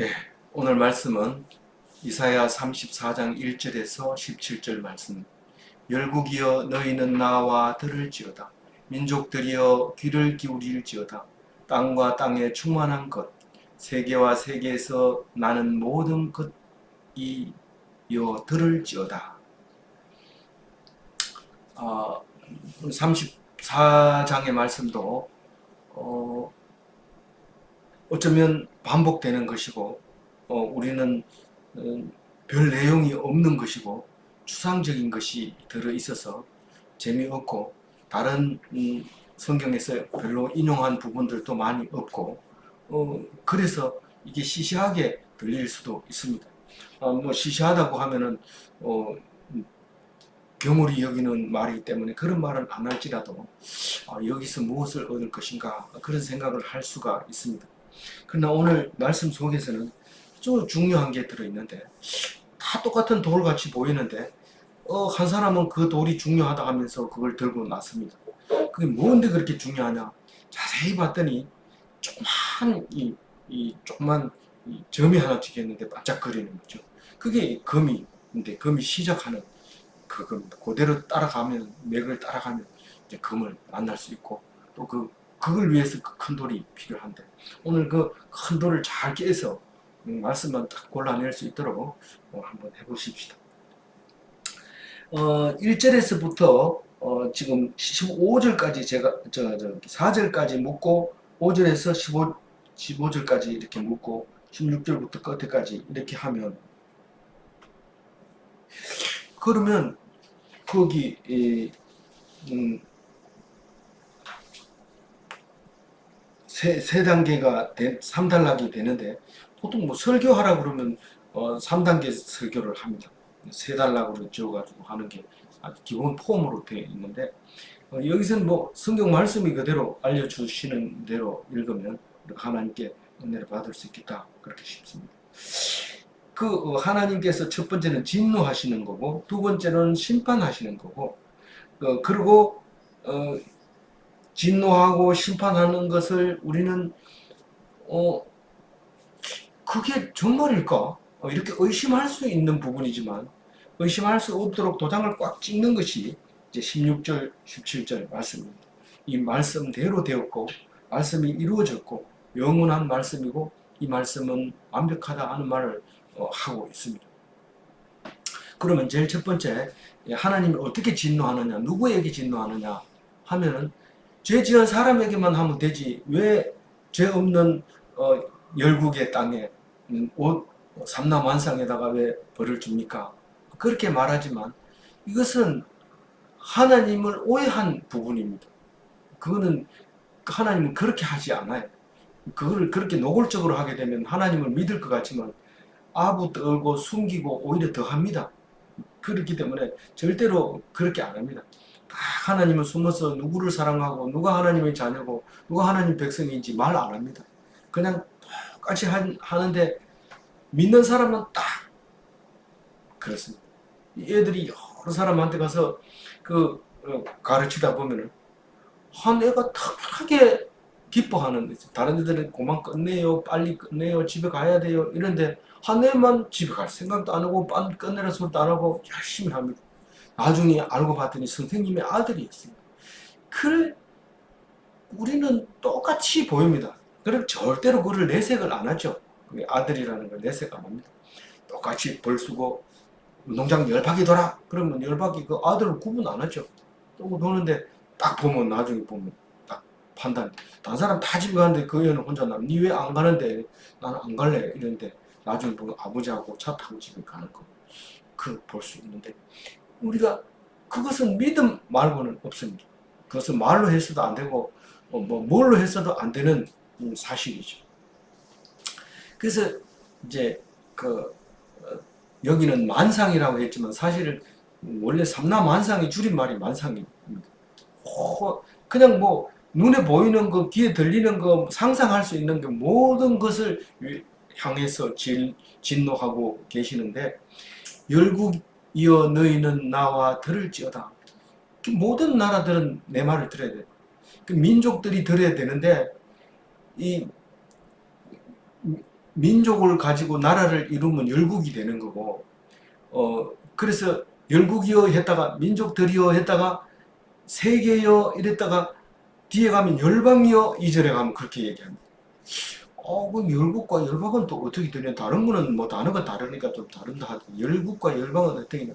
예, 오늘 말씀은 이사야 34장 1절에서 17절 말씀. 열국이여 너희는 나와 들을지어다. 민족들이여 귀를 기울일지어다. 땅과 땅에 충만한 것, 세계와 세계에서 나는 모든 것이여 들을지어다. 34장의 말씀도 어쩌면 반복되는 것이고 우리는 별 내용이 없는 것이고 추상적인 것이 들어있어서 재미없고 다른 성경에서 별로 인용한 부분들도 많이 없고 그래서 이게 시시하게 들릴 수도 있습니다. 뭐 시시하다고 하면은 경홀히 여기는 말이기 때문에 그런 말은 안 할지라도 여기서 무엇을 얻을 것인가 그런 생각을 할 수가 있습니다. 그러나 오늘 말씀 속에서는 좀 중요한 게 들어있는데 다 똑같은 돌같이 보이는데 한 사람은 그 돌이 중요하다 하면서 그걸 들고 났습니다. 그게 뭔데 그렇게 중요하냐? 자세히 봤더니 조그만 조그만 점이 하나 찍혔는데 반짝거리는 거죠. 그게 금인데 금이 시작하는 그겁니다. 그대로 따라가면 맥을 따라가면 이제 금을 만날 수 있고 또 그걸 위해서 그 큰 돌이 필요한데 오늘 그 큰 돌을 잘 깨서 말씀만 딱 골라낼 수 있도록 한번 해보십시다. 1절에서부터 지금 15절까지 제가 4절까지 묻고 5절에서 15절까지 이렇게 묻고 16절부터 끝에까지 이렇게 하면 그러면 거기 세 단계가 3단락이 되는데 보통 뭐 설교하라 그러면 3단계 설교를 합니다. 세 단락으로 지어가지고 하는 게 아주 기본 폼으로 되어 있는데 여기서는 뭐 성경 말씀이 그대로 알려주시는 대로 읽으면 하나님께 은혜를 받을 수 있겠다 그렇게 싶습니다. 하나님께서 첫 번째는 진노하시는 거고 두 번째는 심판하시는 거고 그리고 진노하고 심판하는 것을 우리는 그게 정말일까? 이렇게 의심할 수 있는 부분이지만 의심할 수 없도록 도장을 꽉 찍는 것이 이제 16절, 17절 말씀입니다. 이 말씀대로 되었고 말씀이 이루어졌고 영원한 말씀이고 이 말씀은 완벽하다 하는 말을 하고 있습니다. 그러면 제일 첫 번째 하나님이 어떻게 진노하느냐 누구에게 진노하느냐 하면은 죄 지은 사람에게만 하면 되지 왜 죄 없는 열국의 땅에 삼라만상에다가 왜 벌을 줍니까? 그렇게 말하지만 이것은 하나님을 오해한 부분입니다. 그거는 하나님은 그렇게 하지 않아요. 그걸 그렇게 노골적으로 하게 되면 하나님을 믿을 것 같지만 아부 떨고 숨기고 오히려 더합니다. 그렇기 때문에 절대로 그렇게 안 합니다. 하나님은 숨어서 누구를 사랑하고 누가 하나님의 자녀고 누가 하나님 백성인지 말 안 합니다. 그냥 똑같이 하는데 믿는 사람은 딱 그렇습니다. 얘들이 여러 사람한테 가서 가르치다 보면은 한 애가 특별하게 기뻐하는 다른 애들은 그만 끝내요 빨리 끝내요 집에 가야 돼요 이런데 한 애만 집에 갈 생각도 안 하고 빨리 끝내라 소리도 안 하고 열심히 합니다. 나중에 알고 봤더니 선생님의 아들이었습니다. 그래 우리는 똑같이 보입니다. 그럼 절대로 그를 내색을 안 하죠. 아들이라는 걸 내색 안 합니다. 똑같이 벌 쓰고 운동장 열바퀴 돌아 그러면 열바퀴 그 아들을 구분 안 하죠. 또 도는데 딱 보면 나중에 보면 딱 판단. 다른 사람 다 집에 가는데 그 애는 혼자 나. 니 왜 안 가는데? 나는 안 갈래. 이런데 나중에 보면 아버지하고 차 타고 집에 가는 거. 그 볼 수 있는데 우리가 그것은 믿음 말고는 없습니다. 그것은 말로 해서도 안 되고 뭘로 했어도 안 되는 사실이죠. 그래서 이제 여기는 만상이라고 했지만 사실은 원래 삼라만상이 줄임말이 만상입니다. 그냥 뭐 눈에 보이는 거, 귀에 들리는 거, 상상할 수 있는 게 모든 것을 향해서 진노하고 계시는데 열국이여 너희는 나와 들을지어다. 모든 나라들은 내 말을 들어야 돼. 민족들이 들어야 되는데 이 민족을 가지고 나라를 이루면 열국이 되는 거고, 그래서 열국이여 했다가 민족들이여 했다가 세계여 이랬다가 뒤에 가면 열방이여 2절에 가면 그렇게 얘기합니다. 그럼 열국과 열방은 또 어떻게 되냐? 다른 거는 뭐 단어가 다르니까 좀 다른다 하죠. 열국과 열방은 어떻게 되냐?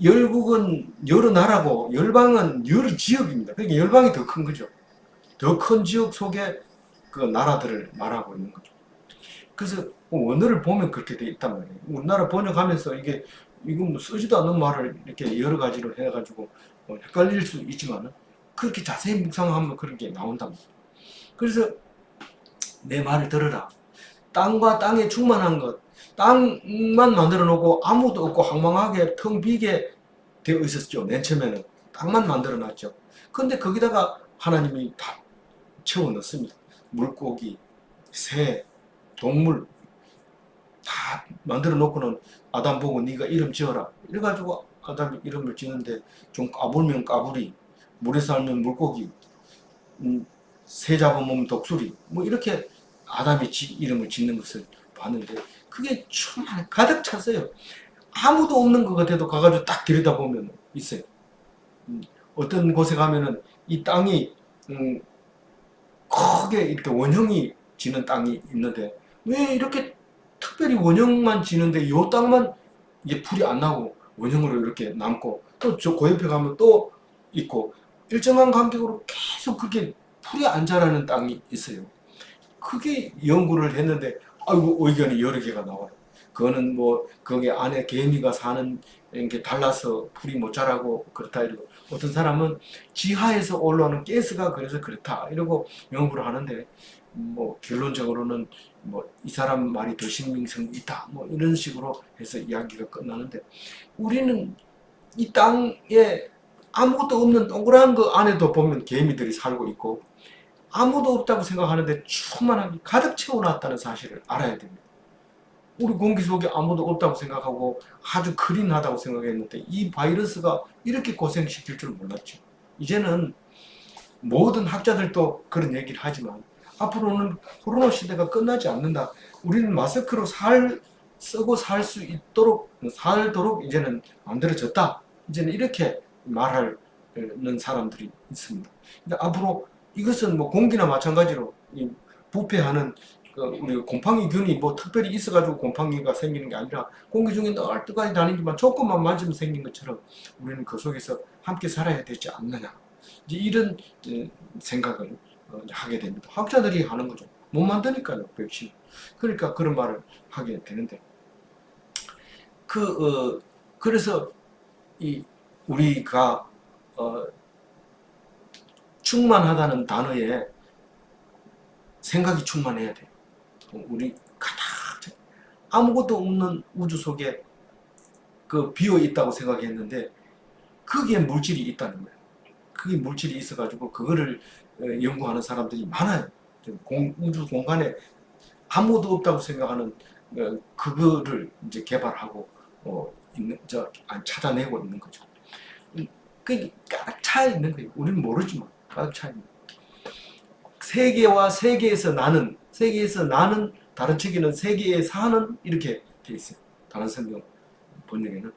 열국은 여러 나라고 열방은 여러 지역입니다. 그러니까 열방이 더 큰 거죠. 더 큰 지역 속에 그 나라들을 말하고 있는 거죠. 그래서 원어를 보면 그렇게 돼 있단 말이에요. 우리나라 번역하면서 이건 뭐 쓰지도 않는 말을 이렇게 여러 가지로 해가지고 헷갈릴 수 있지만 그렇게 자세히 묵상하면 그런 게 나온단 말이에요. 그래서 내 말을 들으라. 땅과 땅에 충만한 것, 땅만 만들어 놓고 아무도 없고 황망하게 텅 비게 되어 있었죠. 맨 처음에는 땅만 만들어 놨죠. 근데 거기다가 하나님이 다 채워 넣습니다. 물고기, 새, 동물 다 만들어 놓고는 아담 보고 네가 이름 지어라. 이래가지고 아담이 이름을 지는데 좀 까불면 까불이, 물에 살면 물고기, 새 잡으면 독수리, 뭐 이렇게 아담이 이름을 짓는 것을 봤는데 그게 충만 가득 찼어요. 아무도 없는 것 같아도 가가지고 딱 들여다보면 있어요. 어떤 곳에 가면은 이 땅이 크게 이렇게 원형이 지는 땅이 있는데 왜 이렇게 특별히 원형만 지는데 요 땅만 이게 풀이 안 나고 원형으로 이렇게 남고 또 저 그 옆에 가면 또 있고 일정한 간격으로 계속 그렇게 풀이 안 자라는 땅이 있어요. 크게 연구를 했는데 아이고 의견이 여러 개가 나와요. 그거는 뭐 거기 안에 개미가 사는 게 달라서 풀이 못 자라고 그렇다 이러고 어떤 사람은 지하에서 올라오는 가스가 그래서 그렇다 이러고 연구를 하는데 뭐 결론적으로는 뭐 이 사람 말이 더 신빙성이 있다 뭐 이런 식으로 해서 이야기가 끝나는데 우리는 이 땅에 아무것도 없는 동그란 그 안에도 보면 개미들이 살고 있고 아무도 없다고 생각하는데 충만하게 가득 채워놨다는 사실을 알아야 됩니다. 우리 공기 속에 아무도 없다고 생각하고 아주 클린하다고 생각했는데 이 바이러스가 이렇게 고생시킬 줄 몰랐죠. 이제는 모든 학자들도 그런 얘기를 하지만 앞으로는 코로나 시대가 끝나지 않는다. 우리는 마스크로 쓰고 살 수 있도록 살도록 이제는 만들어졌다. 이제는 이렇게 말하는 사람들이 있습니다. 근데 앞으로 이것은 뭐 공기나 마찬가지로 부패하는 우리 곰팡이균이 뭐 특별히 있어가지고 곰팡이가 생기는 게 아니라 공기 중에 늘 뜨거이 다니지만 조금만 맞으면 생긴 것처럼 우리는 그 속에서 함께 살아야 되지 않느냐 이제 이런 생각을 하게 됩니다. 학자들이 하는 거죠. 못 만드니까요 백신. 그러니까 그런 말을 하게 되는데 그래서 우리가 충만하다는 단어에 생각이 충만해야 돼요. 우리 가득 아무것도 없는 우주 속에 비어 있다고 생각했는데 거기에 물질이 있다는 거예요. 그게 물질이 있어가지고 그거를 연구하는 사람들이 많아요. 우주 공간에 아무도 없다고 생각하는 그거를 이제 개발하고 찾아내고 있는 거죠. 그게 가득 차 있는 거예요. 우리는 모르지만 가득 차 있는. 세계와 세계에서 나는 다른 책에는 세계에 사는 이렇게 돼 있어요. 다른 성경 번역에는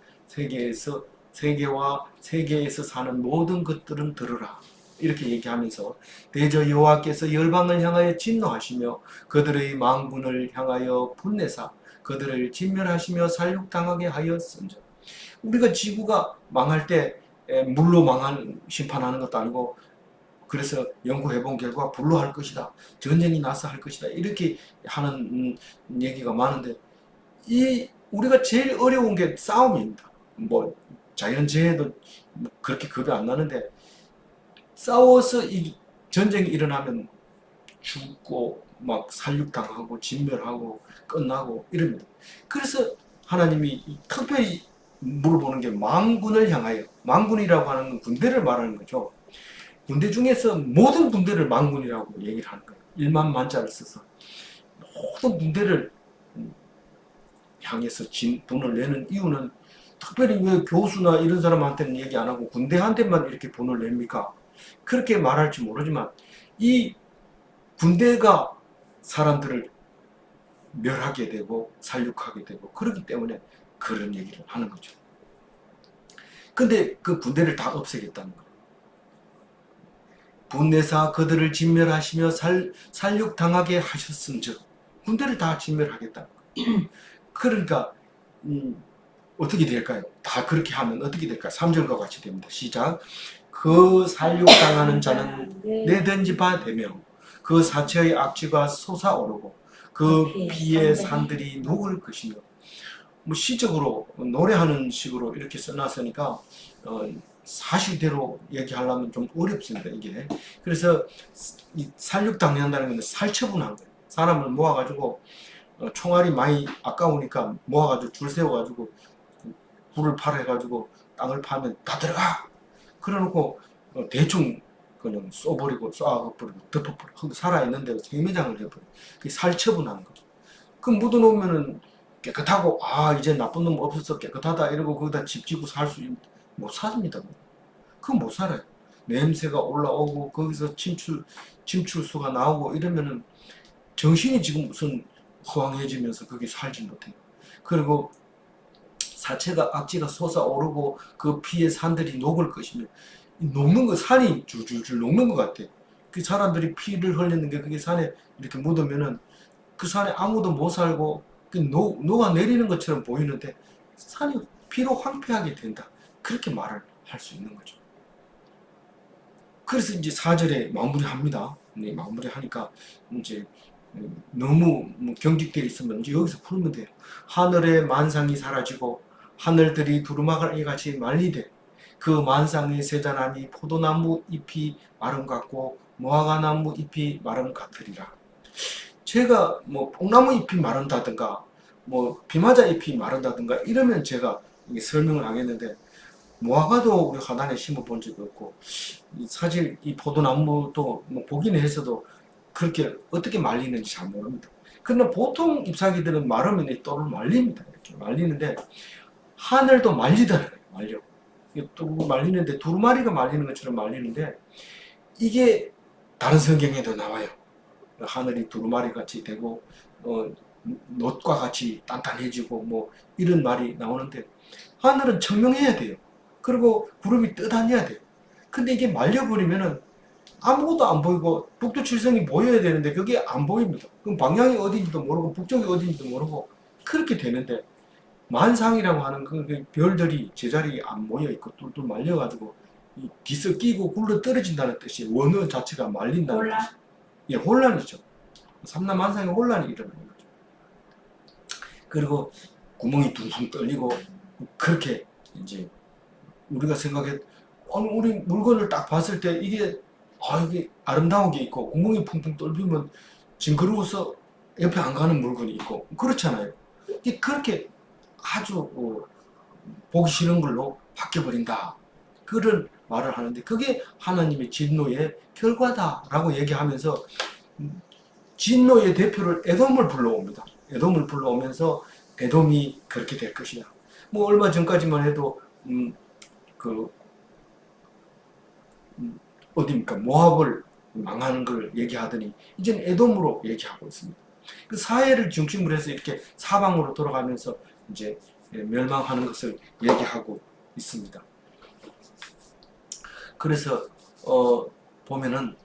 세계와 세계에서 사는 모든 것들은 들으라 이렇게 얘기하면서 대저 여호와께서 열방을 향하여 진노하시며 그들의 망군을 향하여 분내사 그들을 진멸하시며 살육당하게 하였은즉 우리가 지구가 망할 때 물로 심판하는 것도 아니고 그래서 연구해본 결과 불로 할 것이다. 전쟁이 나서 할 것이다. 이렇게 하는 얘기가 많은데 우리가 제일 어려운 게 싸움입니다. 뭐 자연재해도 그렇게 겁이 안 나는데 싸워서 이 전쟁이 일어나면 죽고 막 살육당하고 진멸하고 끝나고 이럽니다. 그래서 하나님이 특별히 물어보는 게 망군을 향하여 망군이라고 하는 건 군대를 말하는 거죠. 군대 중에서 모든 군대를 망군이라고 얘기를 하는 거예요. 1만 만자를 써서 모든 군대를 향해서 돈을 내는 이유는 특별히 왜 교수나 이런 사람한테는 얘기 안 하고 군대한테만 이렇게 돈을 냅니까? 그렇게 말할지 모르지만 이 군대가 사람들을 멸하게 되고 살육하게 되고 그렇기 때문에 그런 얘기를 하는 거죠. 근데 그 군대를 다 없애겠다는 거예요. 분내사 그들을 진멸하시며 살육당하게 하셨은즉 군대를 다 진멸하겠다는 거예요. 그러니까 어떻게 될까요? 다 그렇게 하면 어떻게 될까요? 3절과 같이 됩니다. 시작. 그 살육당하는 자는 내던지 바 되며 그 사체의 악취가 솟아오르고 그 피의 산들이 녹을 것이며, 뭐 시적으로 노래하는 식으로 이렇게 써놨으니까 사실대로 얘기하려면 좀 어렵습니다, 이게. 그래서 이 살육당한다는 건 살처분한 거예요. 사람을 모아가지고 총알이 많이 아까우니까 모아가지고 줄 세워가지고 불을 팔아가지고 땅을 파면 다 들어가! 그래놓고 대충 그냥 쏘버리고 쏴버리고 덮어버리고 살아있는 데로 생매장을 해버리고 그게 살처분하는 거죠. 그 묻어놓으면은 깨끗하고 이제 나쁜 놈 없어서 깨끗하다 이러고 거기다 집 짓고 살 수 못 삽니다. 그건 못 살아요. 냄새가 올라오고 거기서 침출수가 나오고 이러면은 정신이 지금 무슨 허황해지면서 거기 살지 못해요. 그리고 사체가 악취가 솟아오르고 그 피의 산들이 녹을 것이며, 녹는 거 산이 줄줄줄 녹는 것 같아. 그 사람들이 피를 흘리는 게 그게 산에 이렇게 묻으면은 그 산에 아무도 못 살고 녹아 내리는 것처럼 보이는데 산이 피로 황폐하게 된다. 그렇게 말을 할 수 있는 거죠. 그래서 이제 4절에 마무리합니다. 네, 마무리하니까 이제 너무 경직되어 있으면 이제 여기서 풀면 돼요. 하늘의 만상이 사라지고 하늘들이 두루마기 같이 말리되 그 만상의 세자나미 포도나무 잎이 마름 같고 무화과나무 잎이 마름 같으리라. 제가 뭐 뽕나무 잎이 마른다든가 뭐 비마자 잎이 마른다든가 이러면 제가 설명을 하겠는데, 무화과도 우리 화단에 심어 본 적이 없고 사실 이 포도나무도 뭐 보기는 했어도 그렇게 어떻게 말리는지 잘 모릅니다. 그러나 보통 잎사귀들은 마르면 이 또를 말립니다. 이렇게 말리는데 하늘도 말리더라고요. 말려. 또 말리는데 두루마리가 말리는 것처럼 말리는데 이게 다른 성경에도 나와요. 하늘이 두루마리 같이 되고 놋과 같이 단단해지고 뭐 이런 말이 나오는데 하늘은 청명해야 돼요. 그리고 구름이 떠다녀야 돼요. 근데 이게 말려버리면은 아무것도 안 보이고 북두칠성이 보여야 되는데 그게 안 보입니다. 그럼 방향이 어디인지도 모르고 북쪽이 어디인지도 모르고 그렇게 되는데, 만상이라고 하는 그 별들이 제자리에 안 모여 있고 똘똘 말려가지고 뒤섞이고 굴러 떨어진다는 뜻이 원어 자체가 말린다는 혼란? 뜻이. 예, 혼란이죠. 삼라만상에 혼란이 일어나는 거죠. 그리고 구멍이 둥둥 뚫리고 그렇게 이제 우리가 생각해, 우리 물건을 딱 봤을 때 이게 이게 아름다운 게 있고 구멍이 풍풍 뚫리면 징그러워서 옆에 안 가는 물건이 있고 그렇잖아요. 이게 그렇게 아주 보기 싫은 걸로 바뀌어버린다. 그런 말을 하는데 그게 하나님의 진노의 결과다라고 얘기하면서 진노의 대표를 에돔을 불러옵니다. 에돔을 불러오면서 에돔이 그렇게 될 것이냐. 뭐 얼마 전까지만 해도 어디입니까? 모압을 망하는 걸 얘기하더니 이제는 에돔으로 얘기하고 있습니다. 그 사해를 중심으로 해서 이렇게 사방으로 돌아가면서 이제 멸망하는 것을 얘기하고 있습니다. 그래서 보면은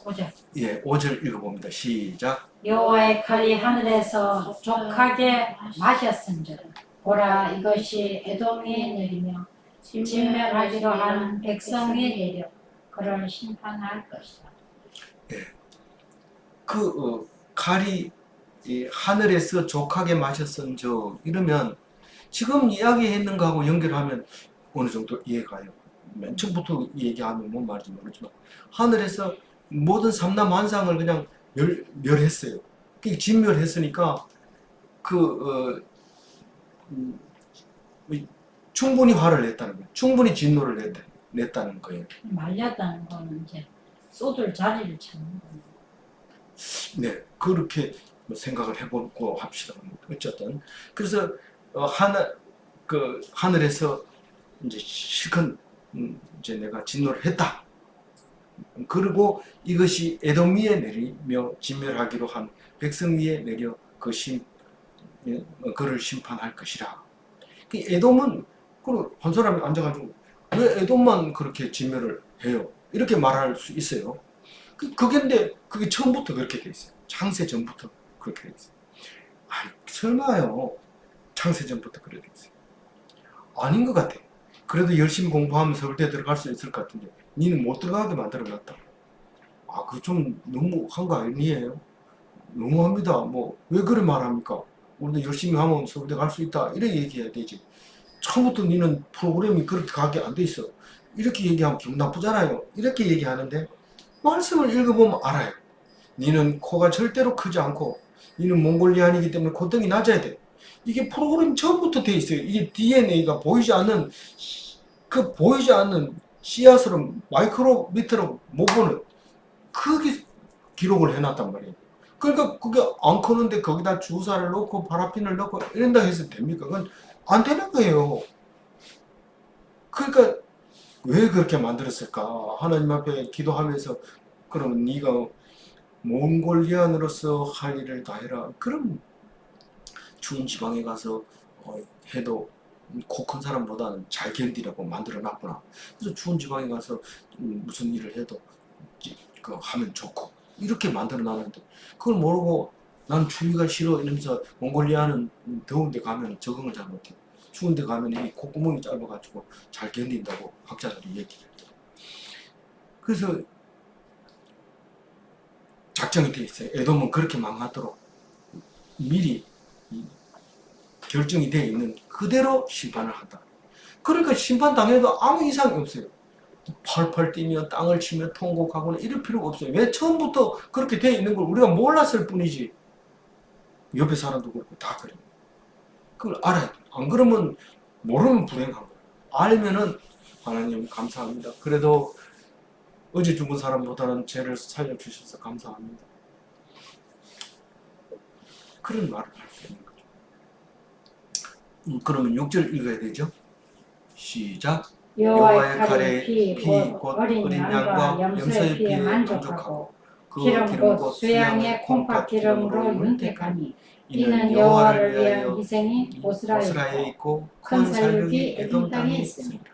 5절 읽어봅니다. 시작. 여호와의 칼이 하늘에서 족하게 마셨은즉 보라 이것이 에돔이 내리며 진멸하기로 한 백성이 내려 그를 심판할 것이다. 칼이 하늘에서 족하게 마셨은즉 이러면 지금 이야기했는 거하고 연결하면 어느 정도 이해가요. 맨 처음부터 얘기하면 뭔 말인지 모르지만 하늘에서 모든 삼라만상을 그냥 멸했어요. 진멸했으니까 충분히 화를 냈다는 거예요. 충분히 진노를 냈다는 거예요. 말렸다는 거는 이제 쏟을 자리를 찾는 거예요. 네, 그렇게 생각을 해보고 합시다. 어쨌든 그래서 하늘에서 이제 실컷 이제 내가 진노를 했다. 그리고 이것이 에돔 위에 내리며 진멸하기로 한 백성 위에 내려 그를 심판할 것이라. 그 에돔은 한 사람이 앉아가지고 왜 에돔만 그렇게 진멸을 해요? 이렇게 말할 수 있어요. 그게인데 그게 처음부터 그렇게 돼 있어요. 창세 전부터 그렇게 돼 있어요. 설마요. 창세 전부터 그렇게 돼 있어요. 아닌 것 같아. 그래도 열심히 공부하면 서울대 들어갈 수 있을 것 같은데 니는 못 들어가게 만들어놨다. 그거 좀 너무한 거 아니에요? 너무합니다. 뭐 왜 그래 말합니까? 우리도 열심히 하면 서울대 갈 수 있다. 이렇게 얘기해야 되지. 처음부터 니는 프로그램이 그렇게 가게 안 돼 있어. 이렇게 얘기하면 기분 나쁘잖아요. 이렇게 얘기하는데 말씀을 읽어보면 알아요. 니는 코가 절대로 크지 않고 니는 몽골리안이기 때문에 콧등이 낮아야 돼. 이게 프로그램 처음부터 돼 있어요. 이게 DNA가 보이지 않는 씨앗으로 마이크로미터로 못 보는 크게 기록을 해놨단 말이에요. 그러니까 그게 안 크는데 거기다 주사를 넣고 파라핀을 넣고 이런다 해서 됩니까? 그건 안 되는 거예요. 그러니까 왜 그렇게 만들었을까? 하나님 앞에 기도하면서 그럼 네가 몽골리안으로서 할 일을 다 해라. 그럼 추운 지방에 가서 해도 코 큰 사람보다는 잘 견디라고 만들어 놨구나. 그래서 추운 지방에 가서 무슨 일을 해도 하면 좋고 이렇게 만들어 놨는데 그걸 모르고 난 추위가 싫어 이러면서 몽골리아는 더운데 가면 적응을 잘 못해. 추운데 가면 이 콧구멍이 짧아가지고 잘 견딘다고 학자들이 얘기해요. 그래서 작정이 돼 있어요. 에돔은 그렇게 망하도록 미리 결정이 되어 있는 그대로 심판을 한다. 그러니까 심판당해도 아무 이상이 없어요. 펄펄 뛰며 땅을 치며 통곡하거나 이럴 필요가 없어요. 왜 처음부터 그렇게 되어 있는 걸 우리가 몰랐을 뿐이지. 옆에 사람도 그렇고 다 그래요. 그걸 알아야 돼. 안 그러면 모르면 불행한 거예요. 알면은 하나님 감사합니다. 그래도 어제 죽은 사람보다는 죄를 살려주셔서 감사합니다. 그런 말을 할 수 있는 거죠. 그러면 6절 읽어야 되죠. 시작. 여호와의 칼에 피 곧 어린 양과 염소의 피에 만족하고 기름 곧 수양의 콩팥 기름으로 윤택하니 이는 여호와를 위한 희생이 보스라에 있고 큰 살육이 에돔 땅에 있습니다.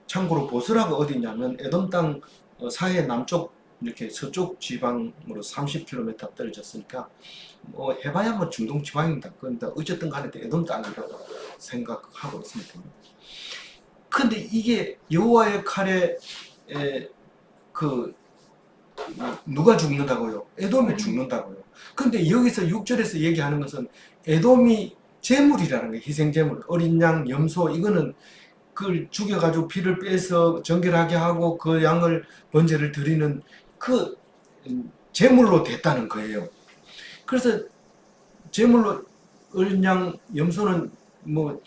참고로 보스라가 어디냐면 에돔 땅 사해 남쪽 이렇게 서쪽 지방으로 30km 떨어졌으니까 뭐 해봐야 뭐 중동 지방입니다. 그런데 어쨌든 간에 에돔 땅이라고 생각하고 있습니다. 근데 이게 여호와의 칼에 누가 죽는다고요? 에돔이 죽는다고요. 근데 여기서 6절에서 얘기하는 것은 에돔이 제물이라는 거예요. 희생제물. 어린 양, 염소 이거는 그걸 죽여가지고 피를 빼서 정결하게 하고 그 양을 번제를 드리는 그 제물로 됐다는 거예요. 그래서 제물로 어린 양, 염소는 뭐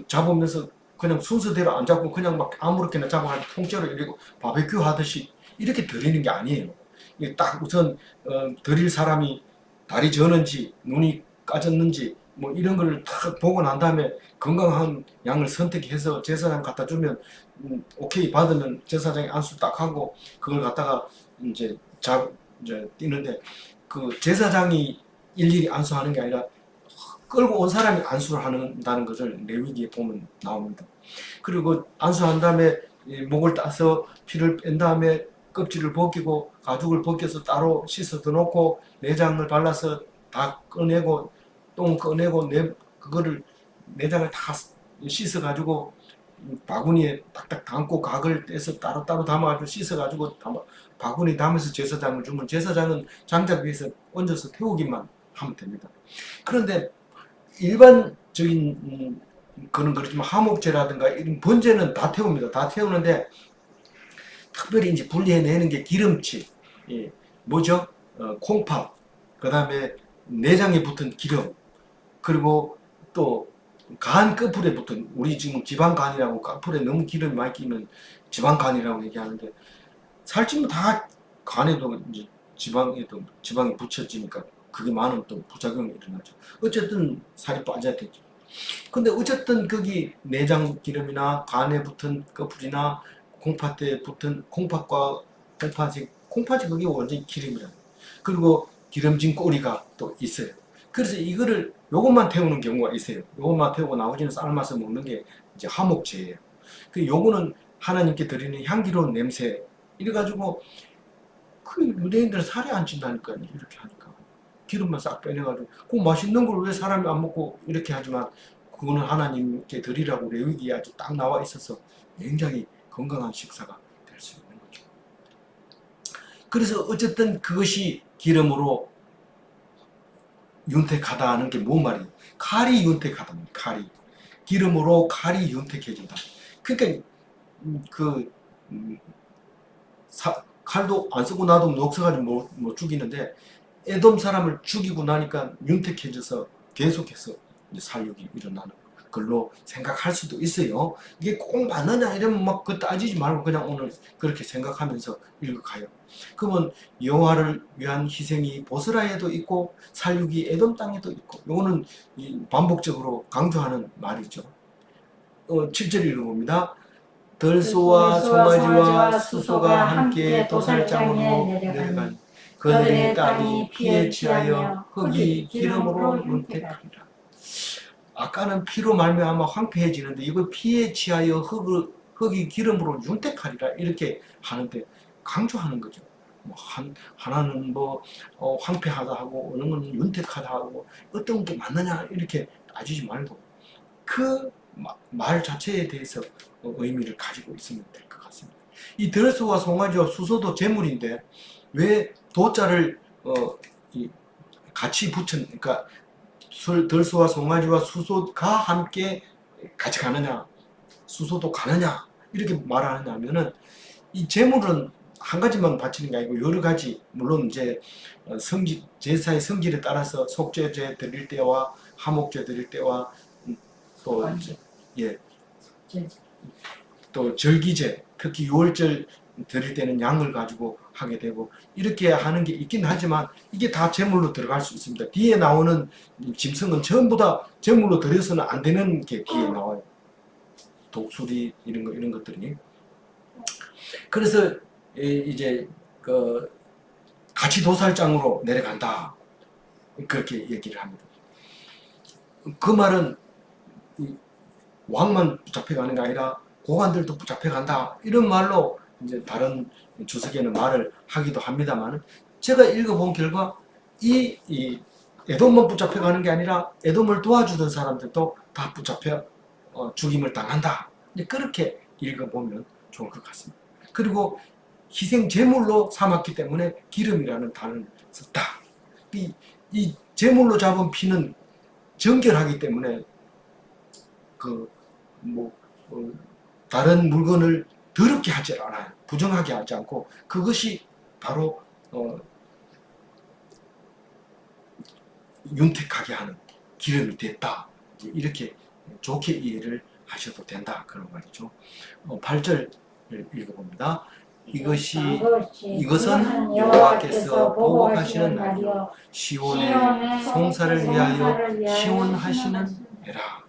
잡으면서 그냥 순서대로 안 잡고 그냥 막 아무렇게나 잡아가지고 통째로 이렇게 바베큐 하듯이 이렇게 드리는 게 아니에요. 이게 딱 우선 드릴 사람이 다리 저는지 눈이 까졌는지 뭐 이런 걸 딱 보고 난 다음에 건강한 양을 선택해서 제사장 갖다 주면 오케이 받으면 제사장이 안수 딱 하고 그걸 갖다가 이제 뛰는데 그 제사장이 일일이 안수하는 게 아니라 끌고 온 사람이 안수를 한다는 것을 레위기에 보면 나옵니다. 그리고 안수한 다음에 목을 따서 피를 뺀 다음에 껍질을 벗기고 가죽을 벗겨서 따로 씻어서 놓고 내장을 발라서 다 꺼내고 똥 꺼내고 그거를 내장을 다 씻어가지고 바구니에 딱딱 담고 각을 떼서 따로따로 담아가지고 씻어가지고 바구니 담아서 제사장을 주면 제사장은 장작 위에서 얹어서 태우기만 하면 됩니다. 그런데 일반적인 그런 그렇지만 하목제라든가 이런 번제는 다 태웁니다. 다 태우는데 특별히 이제 분리해내는 게 기름칠, 뭐죠? 콩팥, 그 다음에 내장에 붙은 기름, 그리고 또 간 끝풀에 붙은 우리 지금 지방간이라고 끝풀에 너무 기름이 많이 끼면 지방간이라고 얘기하는데 살찌면 다 간에도 이제 지방이 붙여지니까 그게 많은 또 부작용이 일어나죠. 어쨌든 살이 빠져야 되죠. 근데 어쨌든 거기 내장 기름이나 간에 붙은 꺼풀이나 콩팥에 붙은 콩팥과 콩팥이 그게 완전히 기름이라. 그리고 기름진 꼬리가 또 있어요. 그래서 이거를 요것만 태우는 경우가 있어요. 요것만 태우고 나머지는 삶아서 먹는 게 이제 화목제예요. 그 요거는 하나님께 드리는 향기로운 냄새. 이래가지고 그 유대인들은 살이 안 찐다니까요. 이렇게 하니까 기름만 싹 빼내가지고 그 맛있는 걸 왜 사람이 안 먹고 이렇게 하지만 그거는 하나님께 드리라고 레위기에 아주 딱 나와 있어서 굉장히 건강한 식사가 될 수 있는 거죠. 그래서 어쨌든 그것이 기름으로 윤택하다 하는 게 뭔 말이에요? 칼이 윤택하다는 칼이 기름으로 칼이 윤택해진다. 그러니까 그 칼도 안 쓰고 놔두면 녹서가지고 못 죽이는데 에돔 사람을 죽이고 나니까 윤택해져서 계속해서 이제 살육이 일어나는 걸로 생각할 수도 있어요. 이게 꼭 맞느냐 이러면 막 그 따지지 말고 그냥 오늘 그렇게 생각하면서 읽어가요. 그러면 여호와를 위한 희생이 보스라에도 있고 살육이 에돔 땅에도 있고 이거는 반복적으로 강조하는 말이죠. 7절 읽어봅니다. 들소와 송아지와 수소가 함께 도살장으로 내려가니 그들의 땅이 피에 취하여 흙이 기름으로 윤택하리라. 아까는 피로 말미암아 황폐해지는데 이거 피에 취하여 흙이 기름으로 윤택하리라 이렇게 하는데 강조하는 거죠. 하나는 황폐하다 하고 어느 건 윤택하다 하고 어떤 게 맞느냐 이렇게 따지지 말고 그 말 자체에 대해서 의미를 가지고 있으면 될 것 같습니다. 이 들소와 송아지와 수소도 제물인데 왜 도자를 같이 붙인, 그러니까 들소와 송아지와 수소가 함께 같이 가느냐, 수소도 가느냐 이렇게 말하느냐 하면은 이 제물은 한 가지만 바치는 게 아니고 여러 가지, 물론 이제 제사의 성질에 따라서 속죄제 드릴 때와 화목제 드릴 때와 또 또 절기제, 특히 6월절 드릴 때는 양을 가지고 하게 되고 이렇게 하는 게 있긴 하지만 이게 다 제물로 들어갈 수 있습니다. 뒤에 나오는 짐승은 전부 다 제물로 드려서는 안 되는 게 뒤에 나와요. 독수리 이런 것들이. 그래서 이제 그 같이 도살장으로 내려간다 그렇게 얘기를 합니다. 그 말은 왕만 붙잡혀가는 게 아니라 고관들도 붙잡혀간다 이런 말로 이제 다른 주석에는 말을 하기도 합니다만 제가 읽어본 결과 이 에돔만 붙잡혀가는 게 아니라 에돔을 도와주던 사람들도 다 붙잡혀 죽임을 당한다. 그렇게 읽어보면 좋을 것 같습니다. 그리고 희생 제물로 삼았기 때문에 기름이라는 단어를 썼다. 이 제물로 잡은 피는 정결하기 때문에 다른 물건을 더럽게 하지 않아요. 부정하게 하지 않고 그것이 바로 윤택하게 하는 기름이 됐다. 이렇게 좋게 이해를 하셔도 된다. 그런 말이죠. 8절 읽어봅니다. 이것은 여호와께서 보복하시는 날이요 시온의 송사를 위하여 시온하시는 해라.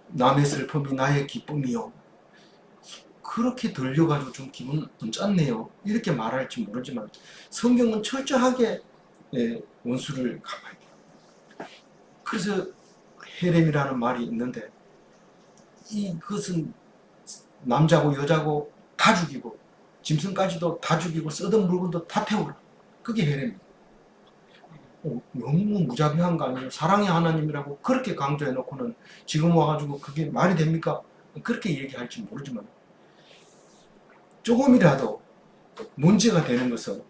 남의 슬픔이 나의 기쁨이요. 그렇게 들려가지고 좀 기분 언짢네요. 이렇게 말할지 모르지만 성경은 철저하게 원수를 갚아야 돼요. 그래서 헤렘이라는 말이 있는데 이것은 남자고 여자고 다 죽이고 짐승까지도 다 죽이고 쓰던 물건도 다 태우라. 그게 헤렘입니다. 너무 무자비한 거 아니에요? 사랑의 하나님이라고 그렇게 강조해놓고는 지금 와가지고 그게 말이 됩니까? 그렇게 얘기할지 모르지만 조금이라도 문제가 되는 것은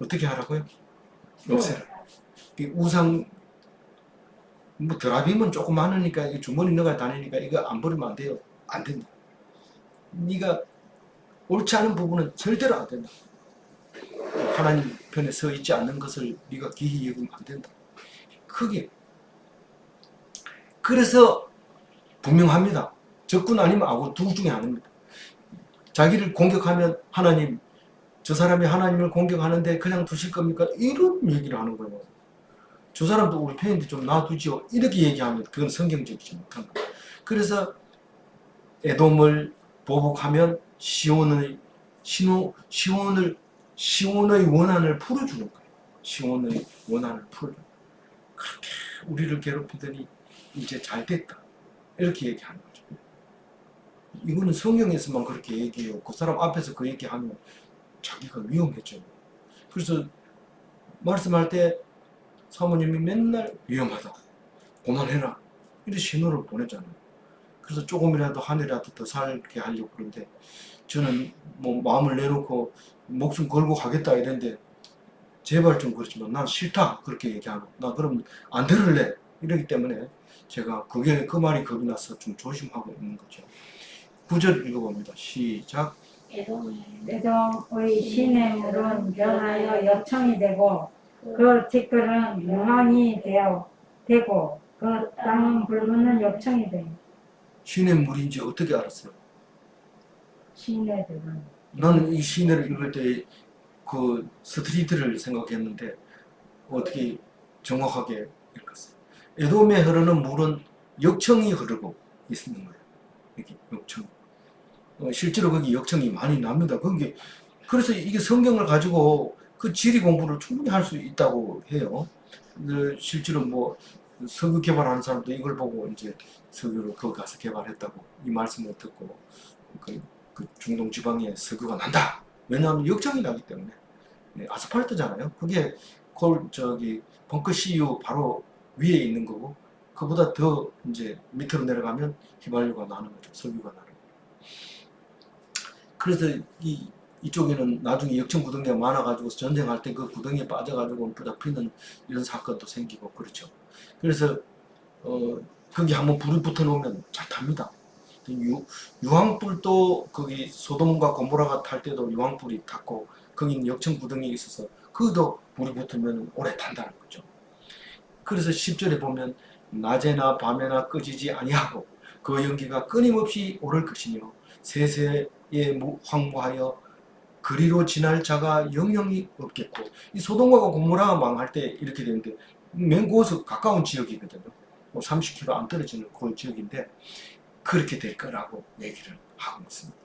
어떻게 하라고요? 없애라. 우상 드라빔은 조금 많으니까 주머니 넣어 다니니까 이거 안 버리면 안 돼요. 안 된다. 네가 옳지 않은 부분은 절대로 안 된다. 하나님 편에 서 있지 않는 것을 네가 기히 여기면 안 된다. 크게. 그래서 분명합니다. 적군 아니면 아군 둘 중에 하나입니다. 자기를 공격하면 하나님, 저 사람이 하나님을 공격하는데 그냥 두실 겁니까? 이런 얘기를 하는 거예요. 저 사람도 우리 편인데 좀 놔두지요. 이렇게 얘기하면 그건 성경적이지 못한 거예요. 그래서 에돔을 보복하면 시온의 원한을 풀어주는 거예요. 시온의 원한을 풀어주는 거예요. 그렇게 우리를 괴롭히더니 이제 잘 됐다. 이렇게 얘기하는 거죠. 이거는 성경에서만 그렇게 얘기해요. 그 사람 앞에서 그 얘기하면 자기가 위험해져요. 그래서 말씀할 때 사모님이 맨날 위험하다. 그만해라. 이런 신호를 보내잖아요. 그래서 조금이라도 하늘이라도 더 살게 하려고 그러는데 저는 뭐 마음을 내놓고 목숨 걸고 가겠다 이랬는데 제발 좀 그렇지만 난 싫다 그렇게 얘기하고 나 그럼 안 들을래 이러기 때문에 제가 그 말이 겁이 나서 좀 조심하고 있는 거죠. 9절 읽어봅니다. 시작. 에돔의 시냇물은 변하여 역청이 되고 그 티끌은 유황이 되고 그 땅은 붉은 역청이 돼. 시냇물인지 어떻게 알았어요? 시내들은 나는 이 시내를 읽을 때 그 스트리트를 생각했는데 어떻게 정확하게 읽었어요. 에돔에 흐르는 물은 역청이 흐르고 있는 거예요. 여기 역청. 실제로 거기 역청이 많이 납니다. 거기 그래서 이게 성경을 가지고 그 지리 공부를 충분히 할 수 있다고 해요. 실제로 뭐 석유 개발하는 사람도 이걸 보고 이제 석유를 거기 가서 개발했다고 이 말씀을 듣고 그 중동 지방에 석유가 난다. 왜냐하면 역청이 나기 때문에 아스팔트잖아요. 그게 벙커 CU 바로 위에 있는 거고 그보다 더 이제 밑으로 내려가면 휘발유가 나는 거죠. 석유가 나는 거죠. 그래서 이쪽에는 나중에 역청 구덩이가 많아가지고 전쟁할 때 그 구덩이에 빠져가지고 부닥히는 이런 사건도 생기고 그렇죠. 그래서 거기 한번 불이 붙어 놓으면 잘 탑니다. 유황불도 거기 소돔과 고모라가 탈 때도 유황불이 탔고 거기는 역청 구덩이에 있어서 그도 불이 붙으면 오래 탄다는 거죠. 그래서 10절에 보면 낮에나 밤에나 꺼지지 아니하고 그 연기가 끊임없이 오를 것이며 세세에 황무하여 그리로 지날 자가 영영이 없겠고 이 소돔과 고모라가 망할 때 이렇게 되는데 맨 곳에 가까운 지역이거든요. 뭐 30km 안 떨어지는 그 지역인데 그렇게 될 거라고 얘기를 하고 있습니다.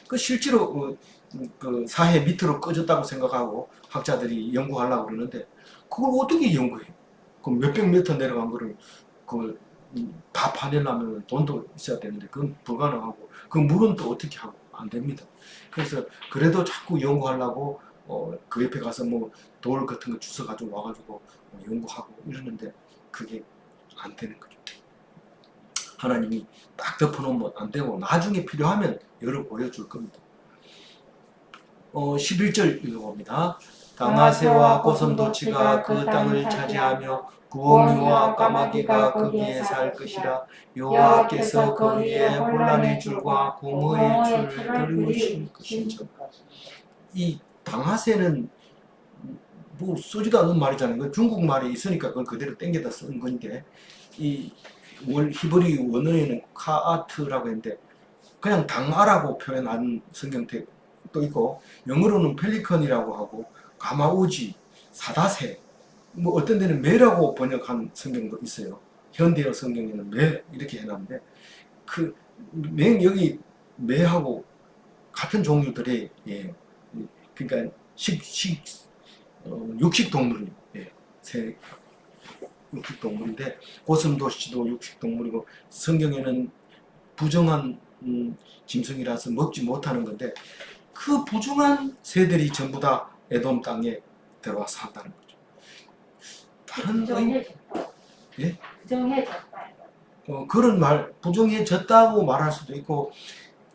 그 실제로 그 사해 밑으로 꺼졌다고 생각하고 학자들이 연구하려고 그러는데 그걸 어떻게 연구해요? 그 몇백 미터 내려간 거를 그걸 다 파내려면 돈도 있어야 되는데 그건 불가능하고 그 물은 또 어떻게 하고 안 됩니다. 그래서 그래도 자꾸 연구하려고 그 옆에 가서 뭐 돌 같은 거 주워 가지고 와가지고 연구하고 이러는데 그게 안 되는 거죠. 하나님이 딱 덮어놓으면 안 되고 나중에 필요하면 열어 보여줄 겁니다. 11절 읽어봅니다. 당아새와 고슴도치가 그 땅을 차지하며 구엉이와 까마귀가 거기에 살 것이라. 여호와께서 그 위에 혼란의 줄과 공허의 줄을 들으실 것이죠. 이 당아새는 뭐 쓰지도 않는 말이잖아요. 중국 말이 있으니까 그걸 그대로 땡겨다 쓴 건데 이 히브리 원어에는 카아트라고 했는데 그냥 당아라고 표현한 성경도 있고 영어로는 펠리컨이라고 하고 가마우지, 사다새 뭐 어떤 데는 매라고 번역한 성경도 있어요. 현대어 성경에는 매 이렇게 해놨는데 그 여기 매하고 같은 종류들의 그러니까 육식 동물이에요. 육식 동물인데 고슴도치도 육식 동물이고 성경에는 부정한 짐승이라서 먹지 못하는 건데 그 부정한 새들이 전부 다 에돔 땅에 들어와 산다는 거죠. 다른 예? 부정해졌다. 그런 말 부정해졌다고 말할 수도 있고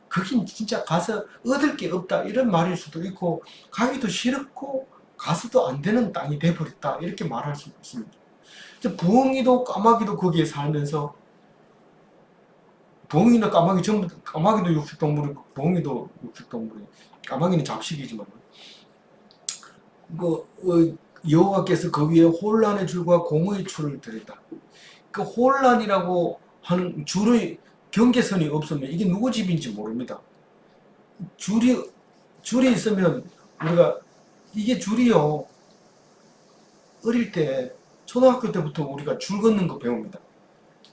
거긴 진짜 가서 얻을 게 없다 이런 말일 수도 있고 가기도 싫고 가서도 안 되는 땅이 돼버렸다 이렇게 말할 수도 있습니다. 부엉이도 까마귀도 거기에 살면서 부엉이나 까마귀 전부 까마귀도 육식동물이고 부엉이도 육식동물이고 까마귀는 잡식이지만 여호와께서 그 위에 혼란의 줄과 공의의 줄을 들였다. 그 혼란이라고 하는 줄의 경계선이 없으면 이게 누구 집인지 모릅니다. 줄이 있으면 우리가 이게 줄이요. 어릴 때 초등학교 때부터 우리가 줄 걷는 거 배웁니다.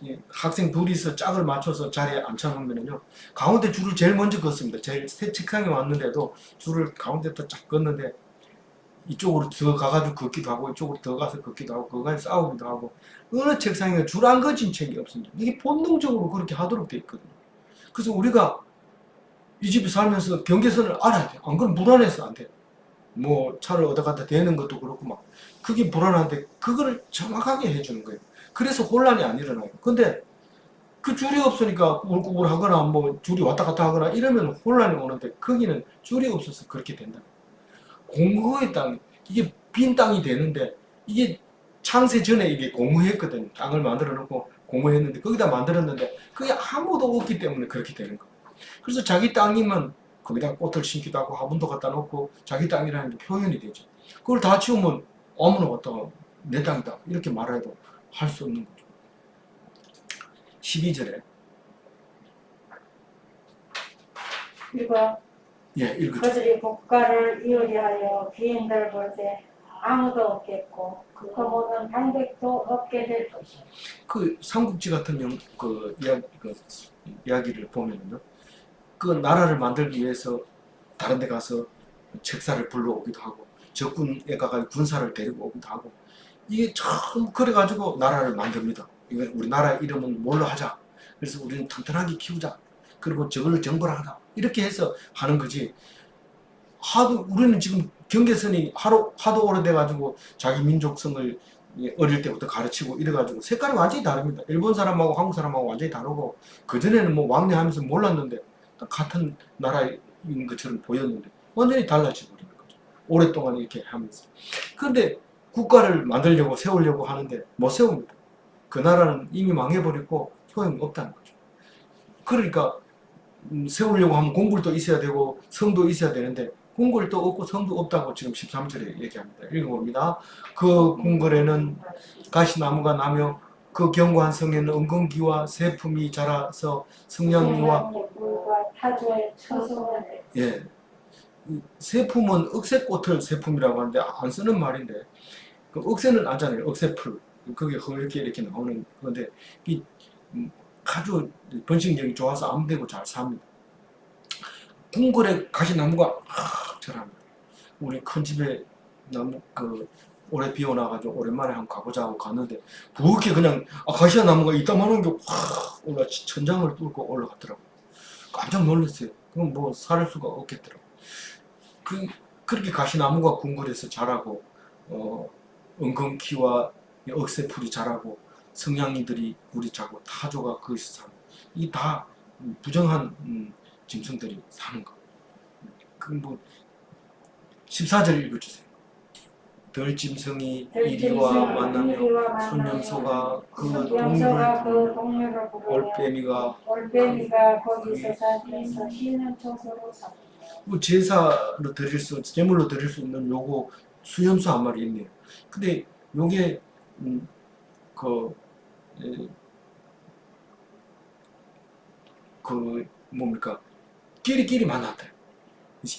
이 학생 둘이서 짝을 맞춰서 자리에 앉혀놓으면요, 가운데 줄을 제일 먼저 걷습니다. 제일 새 책상에 왔는데도 줄을 가운데부터 쫙 걷는데, 이쪽으로 들어가가지고 걷기도 하고 이쪽으로 들어가서 걷기도 하고 그거에 싸우기도 하고, 어느 책상에 줄 안 거진 책이 없습니다. 이게 본능적으로 그렇게 하도록 돼 있거든요. 그래서 우리가 이 집에 살면서 경계선을 알아야 돼. 안 그러면 불안해서 안 돼. 뭐 차를 얻어 갖다 대는 것도 그렇고 막 그게 불안한데 그거를 정확하게 해주는 거예요. 그래서 혼란이 안 일어나요. 근데 그 줄이 없으니까 꾸불꾸불 하거나 뭐 줄이 왔다 갔다 하거나 이러면 혼란이 오는데, 거기는 줄이 없어서 그렇게 된다. 공허의 땅, 이게 빈 땅이 되는데, 이게 창세 전에 이게 공허했거든. 땅을 만들어 놓고 공허했는데 거기다 만들었는데 그게 아무도 없기 때문에 그렇게 되는 거예요. 그래서 자기 땅이면 거기다 꽃을 심기도 하고 화분도 갖다 놓고 자기 땅이라는 게 표현이 되죠. 그걸 다 치우면 아무나 갖다가 내 땅이다 이렇게 말해도 할 수 없는 거죠. 12절에 이거 예, 읽어주세요. 그들이 국가를 이으려 비행들 볼 때 아무도 없겠고 그 모든 방백도 없게 될 것이다. 그 삼국지 같은 이야기를 보면요, 그 나라를 만들기 위해서 다른 데 가서 책사를 불러오기도 하고 적군에 가서 군사를 데리고 오기도 하고, 이게 참 그래가지고 나라를 만듭니다. 이건 우리 나라 이름은 뭘로 하자. 그래서 우리는 튼튼하게 키우자. 그리고 저걸 정벌하자. 이렇게 해서 하는 거지. 우리는 지금 경계선이 하도 오래돼가지고 자기 민족성을 어릴 때부터 가르치고 이래가지고 색깔이 완전히 다릅니다. 일본 사람하고 한국 사람하고 완전히 다르고, 그전에는 뭐 왕래하면서 몰랐는데 딱 같은 나라인 것처럼 보였는데 완전히 달라져 버리는 거죠. 오랫동안 이렇게 하면서. 그런데 국가를 만들려고 세우려고 하는데 못 세웁니다. 그 나라는 이미 망해버렸고 소용이 없다는 거죠. 그러니까 세우려고 하면 공굴도 있어야 되고 성도 있어야 되는데 궁궐도 없고 성도 없다고 지금 13절에 얘기합니다. 읽어봅니다. 그 궁궐에는 가시나무가 나며 그 견고한 성에는 은근기와 세품이 자라서 성냥이와 타조의 처소가 예, 세품은 억새꽃을 세품이라고 하는데 안 쓰는 말인데, 그 억새는 아잖아요. 억새풀. 그게 허옇게 이렇게 나오는 건데, 이 아주 번식력이 좋아서 아무데고 잘 삽니다. 궁궐에 가시나무가 자랍니다. 우리 큰 집에 나무 올해 비 오나가지고 오랜만에 한번 가보자 하고 갔는데 부엌에 그냥 아카시아 나무가 이따만한 게 확 올라 천장을 뚫고 올라갔더라고. 깜짝 놀랐어요. 그럼 뭐 살 수가 없겠더라고. 그렇게 가시나무가 궁궐에서 자라고, 은근키와 억새풀이 자라고 성냥이들이 우리 자고 타조가 거기서 사는, 이 다 부정한 짐승들이 사는 거. 뭐 14절 읽어주세요. 들짐승이 이리와 만나며 순념소가 그 동물을 부르며 올빼미가 거기서 살면서 쉬는 초소로 삽니다. 뭐 제물로 드릴 수 있는 요거 수염소 한 마리 있네요. 근데 요게 뭡니까? 끼리끼리 만났대.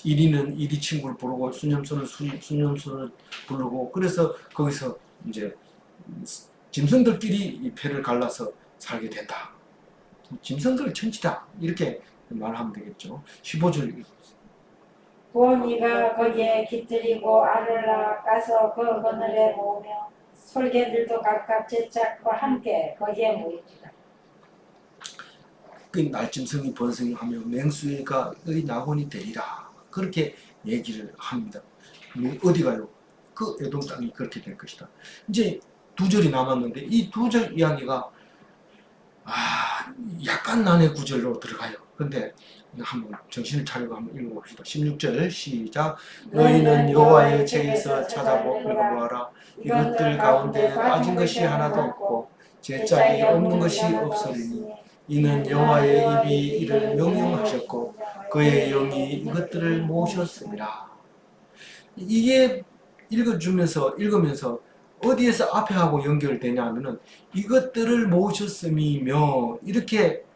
이리는 이리 친구를 부르고 수념소는 수념소를 부르고, 그래서 거기서 이제 짐승들끼리 이 패를 갈라서 살게 된다. 짐승들 천지다. 이렇게 말하면 되겠죠. 15절. 부엉이가 거기에 깃들이고 알을 낳아서 그 그늘에 모으며 솔개들도 각각 제 짝과 함께 거기에 모입니다. 그 날짐승이 번성하며 맹수가 의 낙원이 되리라. 그렇게 얘기를 합니다. 어디 가요? 그 에돔 땅이 그렇게 될 것이다. 이제 2절이 남았는데 이 2절 이야기가 약간 난해 구절로 들어가요. 근데 한번 정신을 차리고 한번 읽어봅시다. 16절 시작. 너희는 여호와의 책에서 읽어보아라. 이것들 가운데 빠진 것이 하나도 없고 제 짝이 없는 것이 없으리니 이는 여호와의 입이 이를 명령하셨고 그의 영이 이것들을 모으셨습니다. 이게 읽으면서 어디에서 앞에 하고 연결되냐 하면은 이것들을 모으셨음이며 이렇게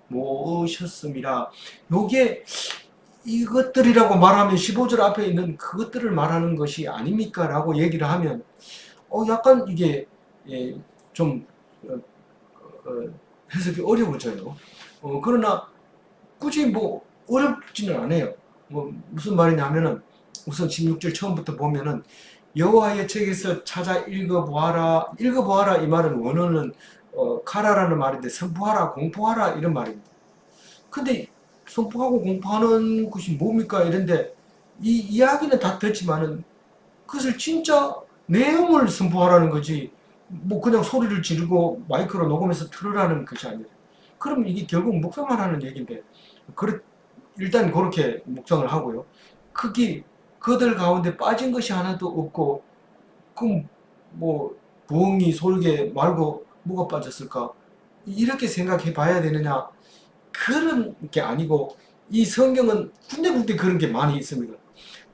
모으셨음이라, 요게 이것들이라고 말하면 15절 앞에 있는 그것들을 말하는 것이 아닙니까? 라고 얘기를 하면 약간 이게 좀 해석이 어려워져요. 그러나 굳이 뭐 어렵지는 않아요. 뭐 무슨 말이냐면은 우선 16절 처음부터 보면은 여호와의 책에서 찾아 읽어보아라. 읽어보아라 이 말은 원어는 가라라는 말인데 선포하라, 공포하라 이런 말입니다. 근데 선포하고 공포하는 것이 뭡니까? 이런데 이 이야기는 다 듣지만은 그것을 진짜 내용을 선포하라는 거지 뭐 그냥 소리를 지르고 마이크로 녹음해서 틀으라는 것이 아니라 그럼 이게 결국 묵상만 하는 얘기인데 일단 그렇게 묵상을 하고요. 그게 그들 가운데 빠진 것이 하나도 없고 그럼 뭐 부엉이 솔개 말고 뭐가 빠졌을까? 이렇게 생각해 봐야 되느냐? 그런 게 아니고 이 성경은 군데군데 그런 게 많이 있습니다.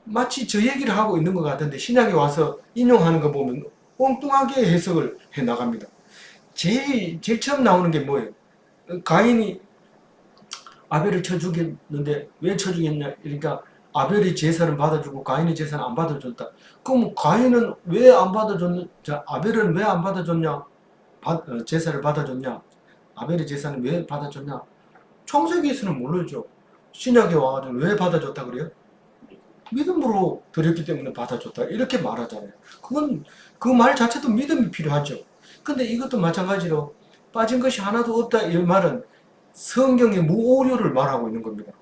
마치 저 얘기를 하고 있는 것 같은데 신약에 와서 인용하는 거 보면 엉뚱하게 해석을 해 나갑니다. 제일 처음 나오는 게 뭐예요? 가인이 아벨을 쳐 죽였는데 왜 쳐 죽였냐? 그러니까 아벨이 제사를 받아주고 가인의 제사는 안 받아줬다. 그럼 가인은 왜 안 받아줬냐? 아벨은 왜 안 받아줬냐? 제사를 받아줬냐? 아벨의 제사는 왜 받아줬냐? 창세기에서는 모르죠. 신약에 와가지고 왜 받아줬다 그래요? 믿음으로 드렸기 때문에 받아줬다. 이렇게 말하잖아요. 그건 그 말 자체도 믿음이 필요하죠. 근데 이것도 마찬가지로 빠진 것이 하나도 없다. 이 말은 성경의 무오류를 말하고 있는 겁니다.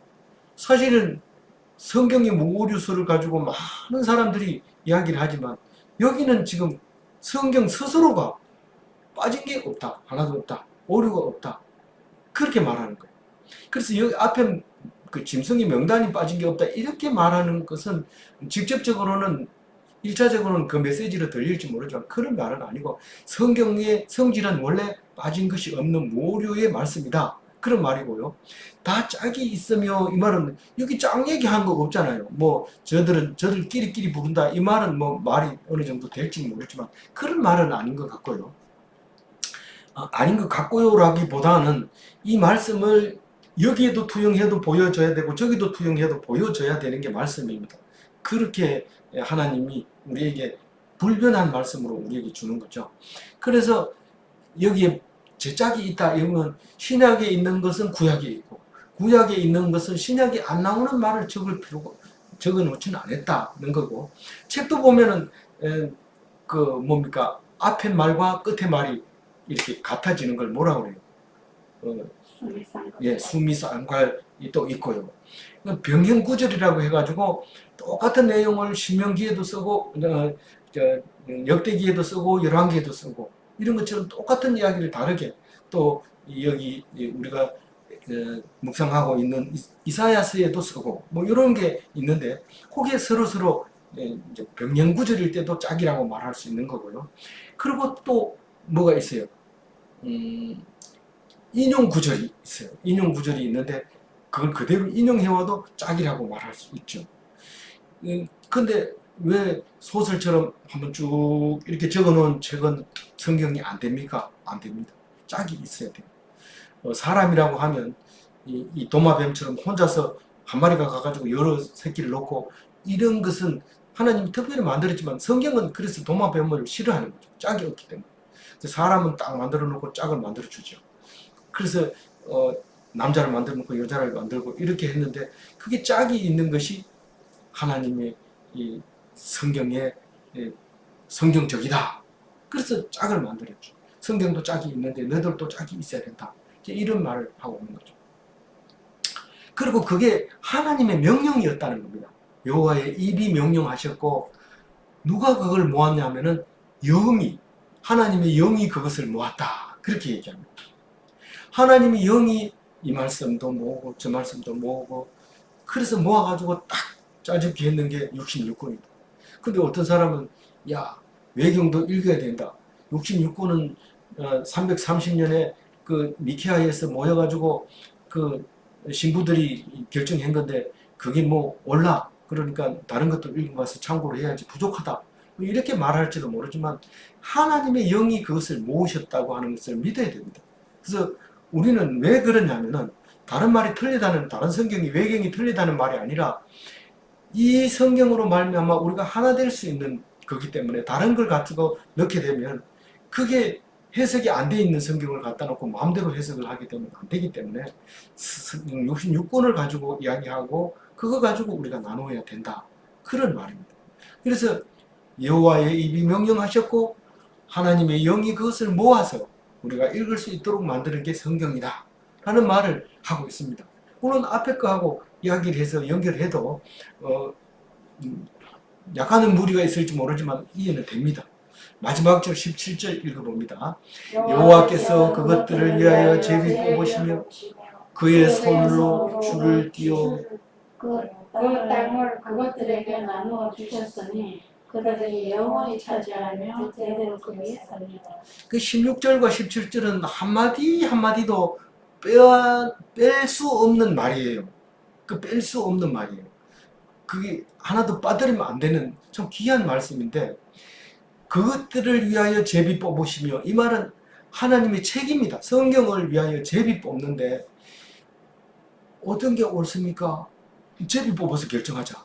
사실은 성경의 무오류서를 가지고 많은 사람들이 이야기를 하지만 여기는 지금 성경 스스로가 빠진 게 없다. 하나도 없다. 오류가 없다. 그렇게 말하는 거예요. 그래서 여기 앞에 그 짐승의 명단이 빠진 게 없다. 이렇게 말하는 것은 직접적으로는 1차적으로는 그 메시지로 들릴지 모르지만 그런 말은 아니고 성경의 성질은 원래 빠진 것이 없는 무오류의 말씀이다. 그런 말이고요. 다 짝이 있으며 이 말은 여기 짝 얘기한 거 없잖아요. 뭐 저들끼리 부른다. 이 말은 뭐 말이 어느 정도 될지 모르지만 그런 말은 아닌 것 같고요. 아닌 것 같고요라기보다는 이 말씀을 여기에도 투영해도 보여줘야 되고 저기도 투영해도 보여줘야 되는 게 말씀입니다. 그렇게 하나님이 우리에게 불변한 말씀으로 우리에게 주는 거죠. 그래서 여기에 제 짝이 있다 이러면 신약에 있는 것은 구약에 있고 구약에 있는 것은 신약에 안 나오는 말을 적어 놓지는 않았다는 거고 책도 보면은 그 뭡니까 앞에 말과 끝에 말이 이렇게 같아지는 걸 뭐라고 그래요? 예, 수미상갈이 또 있고요. 병행구절이라고 해가지고 똑같은 내용을 신명기에도 쓰고 역대기에도 쓰고 열왕기에도 쓰고 이런 것처럼 똑같은 이야기를 다르게 또 여기 우리가 묵상하고 있는 이사야서에도 쓰고 뭐 이런 게 있는데 거기에 서로 병행구절일 때도 짝이라고 말할 수 있는 거고요. 그리고 또 뭐가 있어요? 인용 구절이 있어요. 인용 구절이 있는데 그걸 그대로 인용해와도 짝이라고 말할 수 있죠. 근데 왜 소설처럼 한번 쭉 이렇게 적어놓은 책은 성경이 안 됩니까? 안 됩니다. 짝이 있어야 돼요. 사람이라고 하면 이 도마뱀처럼 혼자서 한 마리가 가가지고 여러 새끼를 놓고 이런 것은 하나님이 특별히 만들었지만 성경은 그래서 도마뱀을 싫어하는 거죠. 짝이 없기 때문에. 사람은 딱 만들어 놓고 짝을 만들어 주죠. 그래서 남자를 만들어 놓고 여자를 만들고 이렇게 했는데 그게 짝이 있는 것이 하나님의 이 성경의 성경적이다. 그래서 짝을 만들었죠. 성경도 짝이 있는데 너희들도 짝이 있어야 된다. 이런 말을 하고 있는 거죠. 그리고 그게 하나님의 명령이었다는 겁니다. 여호와의 입이 명령하셨고 누가 그걸 모았냐면은 영이 하나님의 영이 그것을 모았다. 그렇게 얘기합니다. 하나님의 영이 이 말씀도 모으고 저 말씀도 모으고 그래서 모아가지고 딱 짜집기 했는 게 66권입니다. 근데 어떤 사람은 야 외경도 읽어야 된다. 66권은 330년에 그 미케아에서 모여가지고 그 신부들이 결정한 건데 그게 뭐 올라 그러니까 다른 것도 읽어봐서 참고를 해야지 부족하다. 이렇게 말할지도 모르지만 하나님의 영이 그것을 모으셨다고 하는 것을 믿어야 됩니다. 그래서 우리는 왜 그러냐면은 다른 말이 틀리다는 다른 성경이 외경이 틀리다는 말이 아니라 이 성경으로 말미암아 우리가 하나 될 수 있는 거기 때문에 다른 걸 가지고 넣게 되면 그게 해석이 안 돼 있는 성경을 갖다 놓고 마음대로 해석을 하게 되면 안 되기 때문에 66권을 가지고 이야기하고 그거 가지고 우리가 나누어야 된다. 그런 말입니다. 그래서 여호와의 입이 명령하셨고 하나님의 영이 그것을 모아서 우리가 읽을 수 있도록 만드는 게 성경이다 라는 말을 하고 있습니다. 물론 앞에 거하고 이야기를 해서 연결해도 약간은 무리가 있을지 모르지만 이해는 됩니다. 마지막 절 17절 읽어봅니다. 여호와께서 그것들을 위하여 제비 뽑으시며 그의 손으로 줄을 띄워 그 땅을 그것들에게 나누어 주셨으니 그들이 영원히 차지하며 대대로 거기에 삽니다. 그 16절과 17절은 한마디 한마디도 뺄 수 없는 말이에요. 그 뺄 수 없는 말이에요. 그게 하나도 빠뜨리면 안 되는 참 귀한 말씀인데 그것들을 위하여 제비 뽑으시며 이 말은 하나님의 책입니다. 성경을 위하여 제비 뽑는데 어떤 게 옳습니까? 제비 뽑아서 결정하자.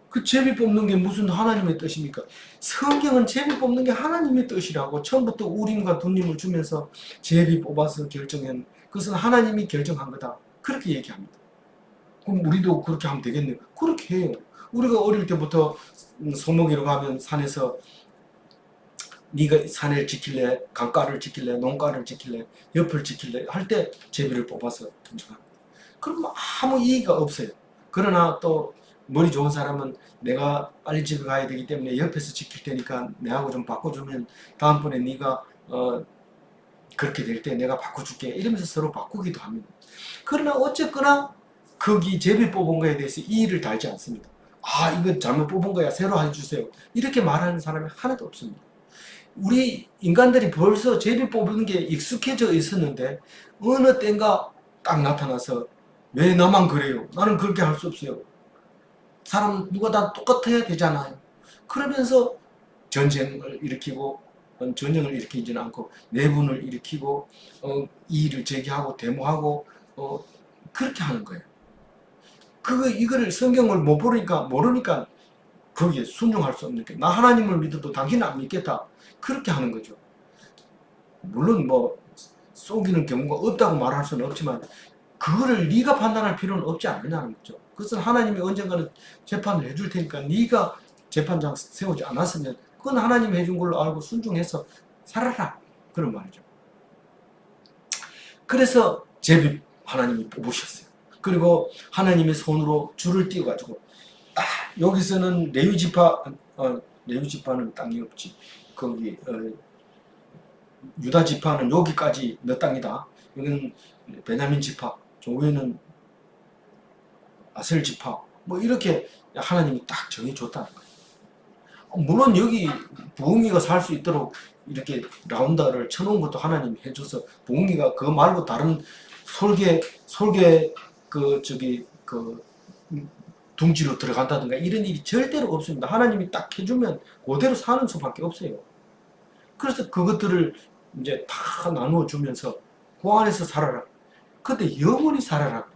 그 제비 뽑는 게 무슨 하나님의 뜻입니까? 성경은 제비 뽑는 게 하나님의 뜻이라고 처음부터 우림과 둔림을 주면서 제비 뽑아서 결정한 그것은 하나님이 결정한 거다. 그렇게 얘기합니다. 그럼 우리도 그렇게 하면 되겠네요. 그렇게 해요. 우리가 어릴 때부터 소목이로 가면 산에서 네가 산을 지킬래, 강가를 지킬래, 농가를 지킬래, 옆을 지킬래 할 때 제비를 뽑아서 결정합니다. 그럼 아무 이의가 없어요. 그러나 또 머리 좋은 사람은 내가 빨리 집에 가야 되기 때문에 옆에서 지킬 테니까 내하고 좀 바꿔주면 다음번에 네가 그렇게 될 때 내가 바꿔줄게 이러면서 서로 바꾸기도 합니다. 그러나 어쨌거나 거기 제비 뽑은 거에 대해서 이의를 달지 않습니다. 아 이거 잘못 뽑은 거야 새로 해주세요 이렇게 말하는 사람이 하나도 없습니다. 우리 인간들이 벌써 제비 뽑는 게 익숙해져 있었는데 어느 때인가 딱 나타나서 왜 나만 그래요? 나는 그렇게 할 수 없어요. 사람 누가 다 똑같아야 되잖아요. 그러면서 전쟁을 일으키고 전쟁을 일으키지는 않고 내분을 일으키고 이의를 제기하고 데모하고 그렇게 하는 거예요. 이거를 성경을 못 모르니까 거기에 순종할 수 없는 게 나 하나님을 믿어도 당신은 안 믿겠다. 그렇게 하는 거죠. 물론 뭐 속이는 경우가 없다고 말할 수는 없지만 그거를 네가 판단할 필요는 없지 않느냐는 거죠. 그것은 하나님이 언젠가는 재판을 해줄 테니까 네가 재판장 세우지 않았으면 그건 하나님이 해준 걸로 알고 순종해서 살아라. 그런 말이죠. 그래서 제비 하나님이 뽑으셨어요. 그리고 하나님의 손으로 줄을 띄워가지고 딱 여기서는 레위지파는 땅이 없지. 거기 유다 지파는 여기까지 너 땅이다. 여기는 베냐민 지파, 조위는 아셀 지파. 뭐 이렇게 하나님이 딱 정해줬다는 거예요. 물론 여기 부흥이가 살 수 있도록 이렇게 라운다를 쳐놓은 것도 하나님이 해줘서 부흥이가 그거 말고 다른 솔개 둥지로 들어간다든가 이런 일이 절대로 없습니다. 하나님이 딱 해주면 그대로 사는 수밖에 없어요. 그래서 그것들을 이제 다 나누어 주면서 그 안에서 살아라. 근데 영원히 살아라.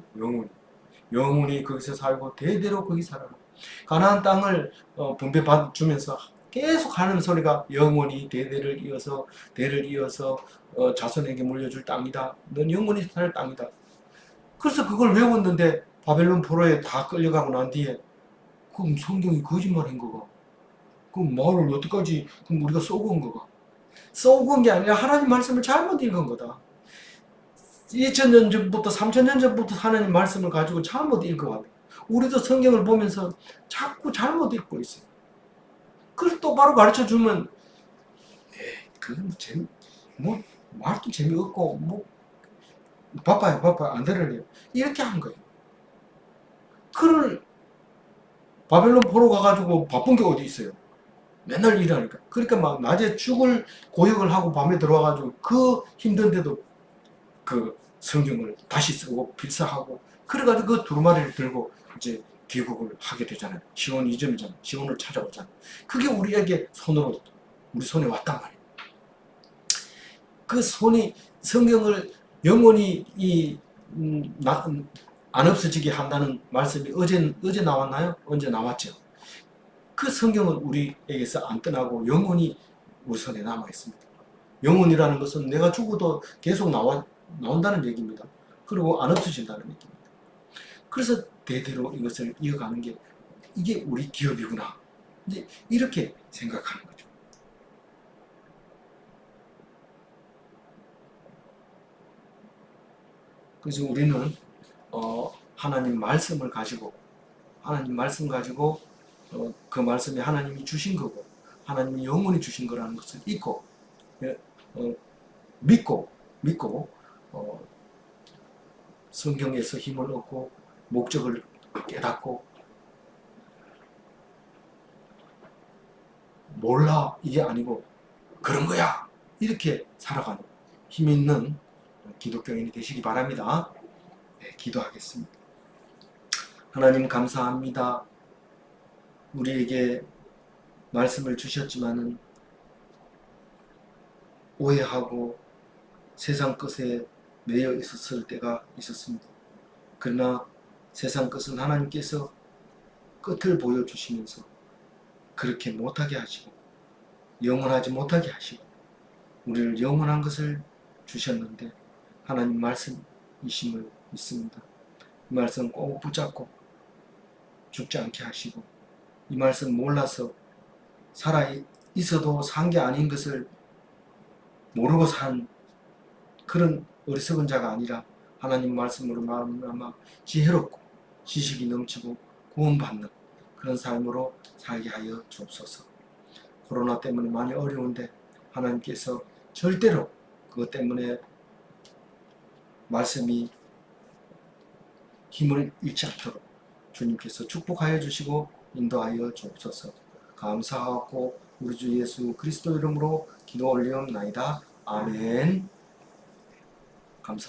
영원히 거기서 살고 대대로 거기 살아라. 가나안 땅을 분배받 주면서 계속 하는 소리가 영원히 대를 이어서 자손에게 물려줄 땅이다. 넌 영원히 살 땅이다. 그래서 그걸 외웠는데 바벨론 포로에 다 끌려가고 난 뒤에 그럼 성경이 거짓말인 거가? 그럼 말을 여태까지 그럼 우리가 쏘고 거가? 쏘고 게 아니라 하나님 말씀을 잘못 읽은 거다. 2000년 전부터 3000년 전부터 하나님 말씀을 가지고 잘못 읽어왔다. 우리도 성경을 보면서 자꾸 잘못 읽고 있어요. 그걸 똑바로 가르쳐 주면 그건 말도 재미없고 바빠요 안 들으래요. 이렇게 한 거예요. 그걸 바벨론 포로 가가지고 바쁜 게 어디 있어요. 맨날 일하니까. 그러니까 막 낮에 죽을 고역을 하고 밤에 들어와가지고 그 힘든데도 그 성경을 다시 쓰고 필사하고 그래가지고 그 두루마리를 들고 이제 귀국을 하게 되잖아요. 시온 이점이잖아요. 시온을 찾아오잖아요. 그게 우리에게 우리 손에 왔단 말이에요. 그 손이 성경을 영원히 안 없어지게 한다는 말씀이 어제 나왔나요? 언제 나왔죠? 그 성경은 우리에게서 안 떠나고 영원히 우리 손에 남아 있습니다. 영혼이라는 것은 내가 죽어도 계속 나온다는 얘기입니다. 그리고 안 없어진다는 얘기입니다. 그래서 대대로 이것을 이어가는 게 이게 우리 기업이구나. 이제 이렇게 생각하는 거죠. 그래서 우리는 하나님 말씀을 가지고 그 말씀이 하나님이 주신 거고 하나님이 영원히 주신 거라는 것을 믿고 성경에서 힘을 얻고 목적을 깨닫고 몰라 이게 아니고 그런 거야 이렇게 살아가는 힘 있는 기독교인이 되시기 바랍니다. 네, 기도하겠습니다. 하나님 감사합니다. 우리에게 말씀을 주셨지만은 오해하고 세상 것에 매여 있었을 때가 있었습니다. 그러나 세상 것은 하나님께서 끝을 보여주시면서 그렇게 못하게 하시고 영원하지 못하게 하시고 우리를 영원한 것을 주셨는데 하나님 말씀이심을 믿습니다. 이 말씀 꼭 붙잡고 죽지 않게 하시고 이 말씀 몰라서 살아 있어도 산 게 아닌 것을 모르고 산 그런 어리석은 자가 아니라 하나님 말씀으로 말미암아 지혜롭고 지식이 넘치고 구원받는 그런 삶으로 살게 하여 주옵소서. 코로나 때문에 많이 어려운데 하나님께서 절대로 그것 때문에 말씀이 힘을 잃지 않도록 주님께서 축복하여 주시고 인도하여 주옵소서. 감사하고 우리 주 예수 그리스도 이름으로 기도 올리옵나이다. 아멘. 감사합니다.